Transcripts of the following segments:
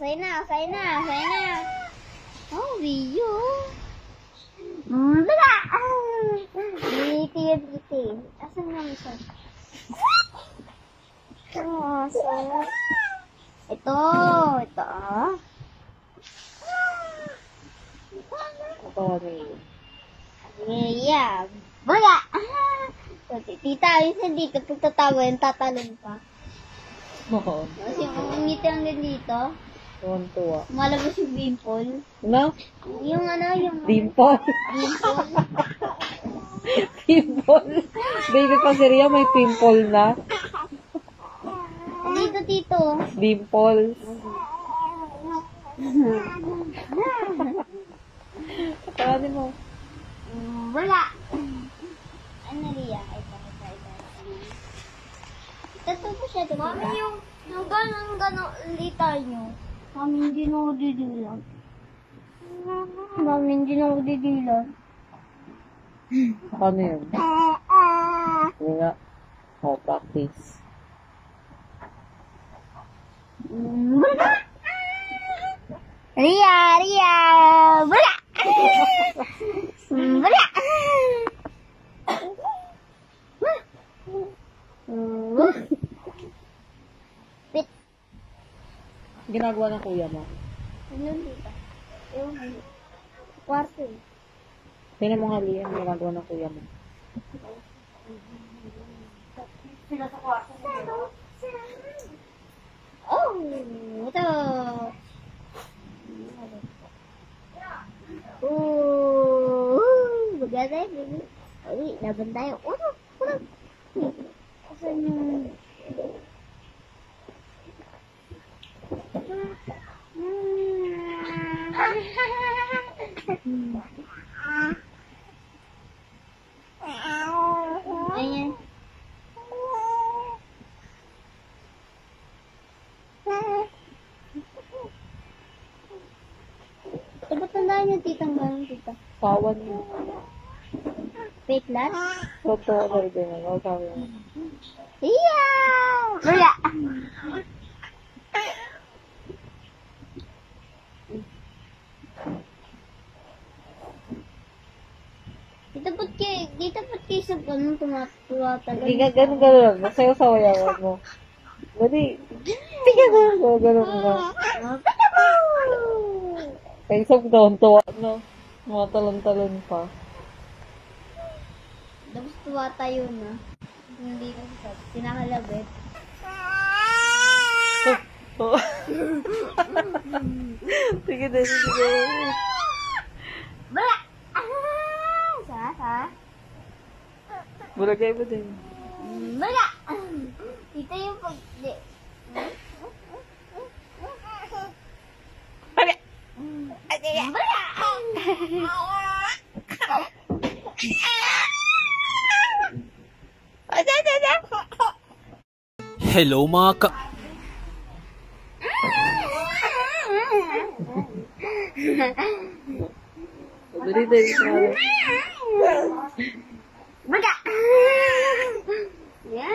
Say na. Oh, Rio. Bala! Iti. Asan nga mo siya? Ito. Ito, Rio. Yeah. Bala! Tita, minsan dito, pag tatawa yun, tatalon pa. Oo. Kasi yung ngiti hanggang dito, Tuwan-tuwa. malabas yung dimple. No? Yung Dimple. Pimple. Baby pa si Ria, may pimple na. Dito, tito. Dimples. Patawanin mo. Wala. Ano, Ria? Ito. Ito po siya, diba? Mami, yung gano'ng lita nyo. Mami, hindi na ako didilan. Ano yun? Hindi nga. Oh, practice. Wala! Ria! Wala! Wala! Pit. Ginagawa ng kuya mo. Ano dito? Yung kwarto. Tingnan mo nga, Lia, ang ginagawa ng kuya mo. Sila sa kwarto. Oh! Ito! Maganda yun. Uy, laban tayo. Urog! Asan yung... Ayan. Ba't tandaan yung titang gano'n, tita? Pawan mo. Fake lahat? Totoo na rin din. Ano sabi mo? Iya! Wala! Dito ba't kayo sa ganun tumatuwa talaga? Hindi ka ganun lang. Masayaw sa wayawan mo. Dali. Hindi ka ganun lang. Kaya isang tuwa, no? Mga talon-talon pa. Tapos tuwa tayo na. Hindi ko sa pinakalabit. Oh. Sige na, sige. Bala! Sa? Bulagay mo din. Bala! Dito yung pag... Bala! Hello mga ka... Dali, dali. Bala! Yeah!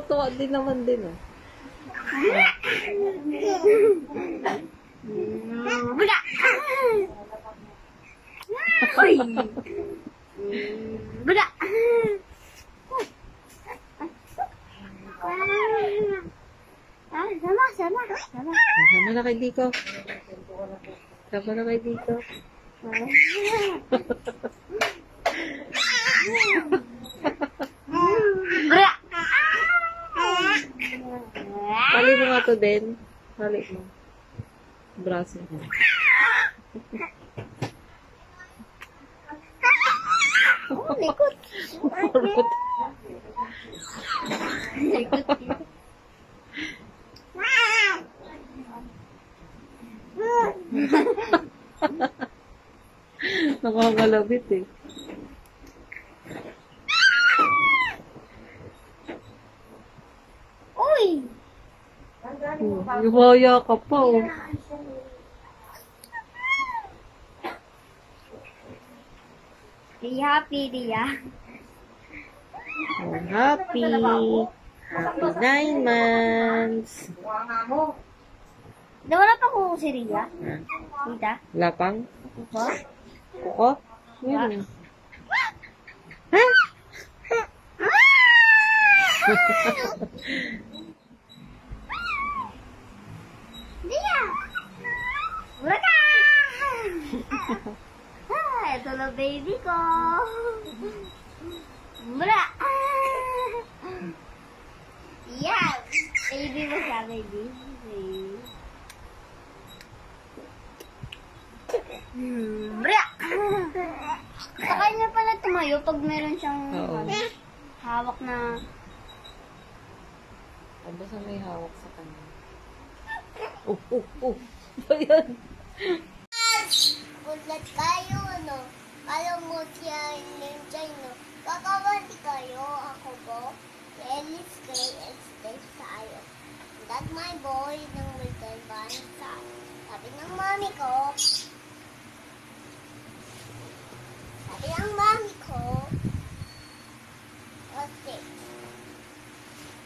Tuwa din naman din, oh. Bala! Uy! Bala! Sama. Sama na kay Diko. Sama na kay Diko. Bala! Tali mo nga to din. Tali mo. Braso mo. Oh, likod. Nakakalabit eh. Uy! Lumaya ka pa, oh. Be happy, Dia. Oh, happy. Happy 9 months. Nawala pa ko si Ria. Ah, Tita. lapang? Kuko. Kuko? Yun. Ha? Ria! Wala! Ito na baby ko. Wala! Yeah! Baby mo siya, baby. Wala! Sa kanya pala tumayo pag meron siyang Oo. hawak na... Basta may hawak sa kanya. Ba yan? Ulat kayo, no? Alam mo siya ninjay, no? Kakawali kayo, ako po. Ellis kay Estes tayo. That my boy ng Wilton Bansa. Sabi ng mami ko. Sabi ng mami ko. Okay.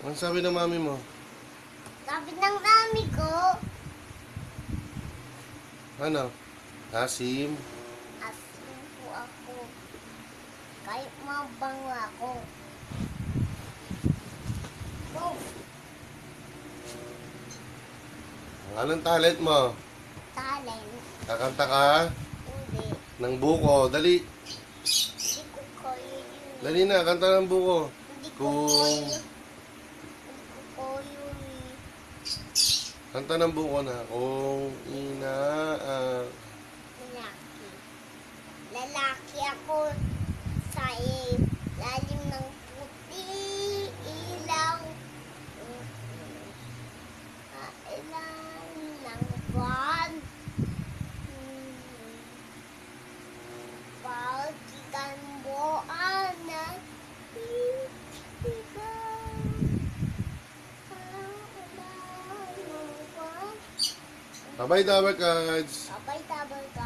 Ano sabi ng mami mo? Sabi ng mami ko. Ano? Asim? Asin po ako. Kahit mabango ako. Oh, Anong talent mo? talent. Kakanta ka Hindi. ng buko. Dali. Hindi ko kaya yun. Dali na, kanta ng buko. Hindi ko Kung kaya. Hindi ko kaya yun. kanta ng buko na. Kung Lalaki. Lalaki ako sa lalim ng puti ilaw. Ilalim ng buwan. Pagkikan mo anak. Bye-bye, Tower Cards. Sabay-sabay ka.